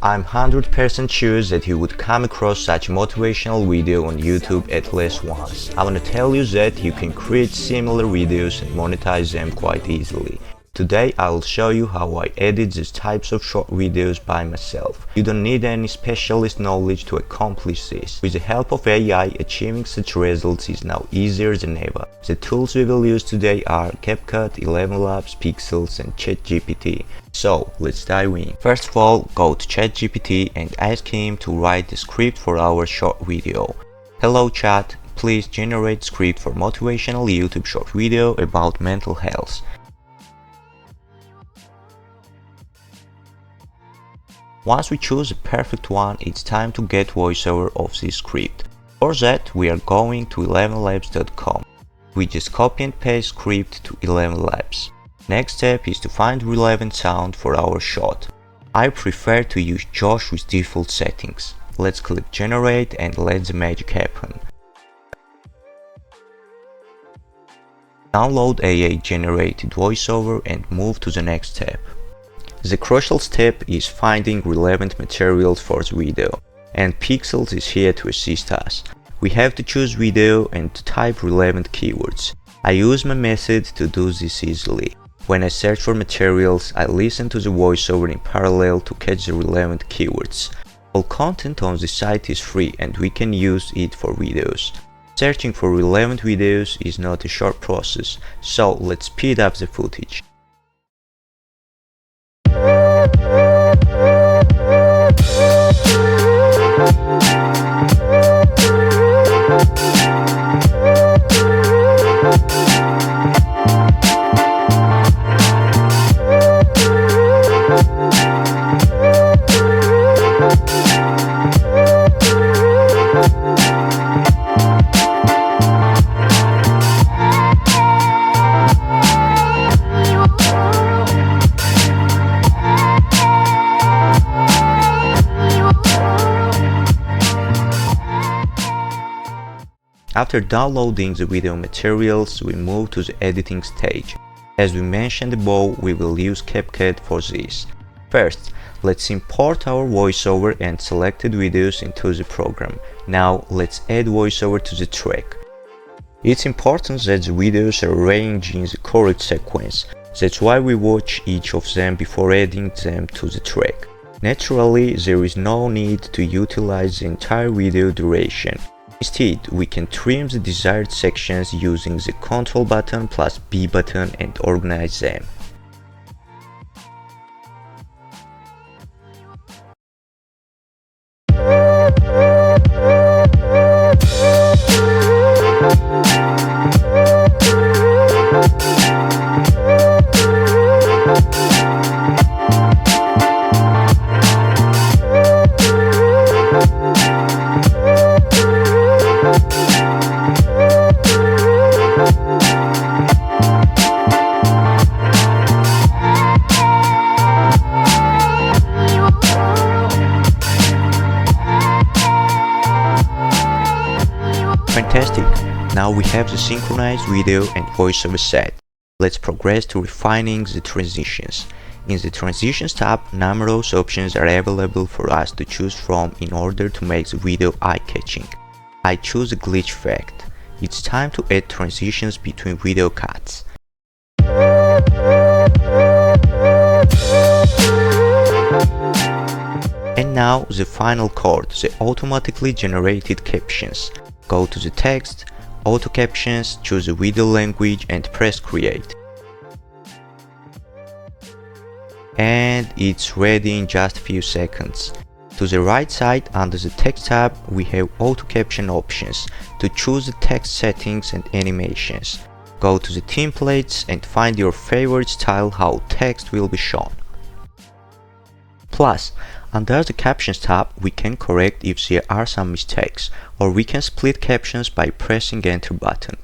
I'm 100% sure that you would come across such a motivational video on YouTube at least once. I wanna tell you that you can create similar videos and monetize them quite easily. Today I'll show you how I edit these types of short videos by myself. You don't need any specialist knowledge to accomplish this. With the help of AI, achieving such results is now easier than ever. The tools we will use today are CapCut, 11 Labs, Pixels and ChatGPT. So let's dive in. First of all, go to ChatGPT and ask him to write the script for our short video. Hello chat, please generate script for motivational YouTube short video about mental health. Once we choose the perfect one, it's time to get voiceover of this script. For that, we are going to 11labs.com. We just copy and paste script to 11 Labs. Next step is to find relevant sound for our shot. I prefer to use Josh with default settings. Let's click generate and let the magic happen. Download AI generated voiceover and move to the next step. The crucial step is finding relevant materials for the video, and Pixels is here to assist us. We have to choose video and type relevant keywords. I use my method to do this easily. When I search for materials, I listen to the voiceover in parallel to catch the relevant keywords. All content on the site is free and we can use it for videos. Searching for relevant videos is not a short process, so let's speed up the footage. After downloading the video materials, we move to the editing stage. As we mentioned above, we will use CapCut for this. First, let's import our voiceover and selected videos into the program. Now, let's add voiceover to the track. It's important that the videos are arranged in the correct sequence. That's why we watch each of them before adding them to the track. Naturally, there is no need to utilize the entire video duration. Instead, we can trim the desired sections using the Ctrl button plus B button and organize them. Fantastic! Now we have the synchronized video and voiceover set. Let's progress to refining the transitions. In the Transitions tab, numerous options are available for us to choose from in order to make the video eye-catching. I choose the glitch effect. It's time to add transitions between video cuts. And now the final chord, the automatically generated captions. Go to the text, auto captions, choose the video language and press create. And it's ready in just a few seconds. To the right side under the text tab we have auto caption options to choose the text settings and animations. Go to the templates and find your favorite style how text will be shown. Plus, under the Captions tab, we can correct if there are some mistakes, or we can split captions by pressing Enter button.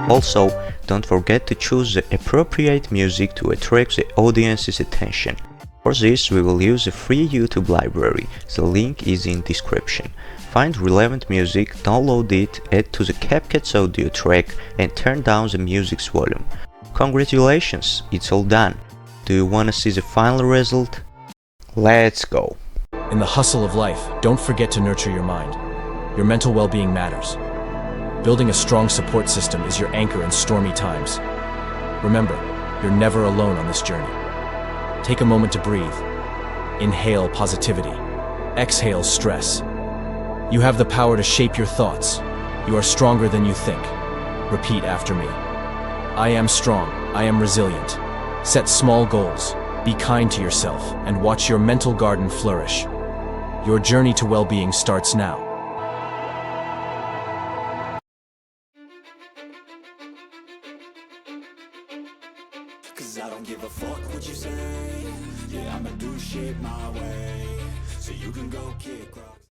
Also, don't forget to choose the appropriate music to attract the audience's attention. For this, we will use a free YouTube library. The link is in description. Find relevant music, download it, add to the CapCut audio track and turn down the music's volume. Congratulations, it's all done. Do you wanna see the final result? Let's go. In the hustle of life, don't forget to nurture your mind. Your mental well-being matters. Building a strong support system is your anchor in stormy times. Remember, you're never alone on this journey. Take a moment to breathe. Inhale positivity. Exhale stress. You have the power to shape your thoughts. You are stronger than you think. Repeat after me. I am strong. I am resilient. Set small goals. Be kind to yourself and watch your mental garden flourish. Your journey to well-being starts now. Cause I don't give a fuck what you say. Yeah, I'ma do shit my way. So you can go kick rocks.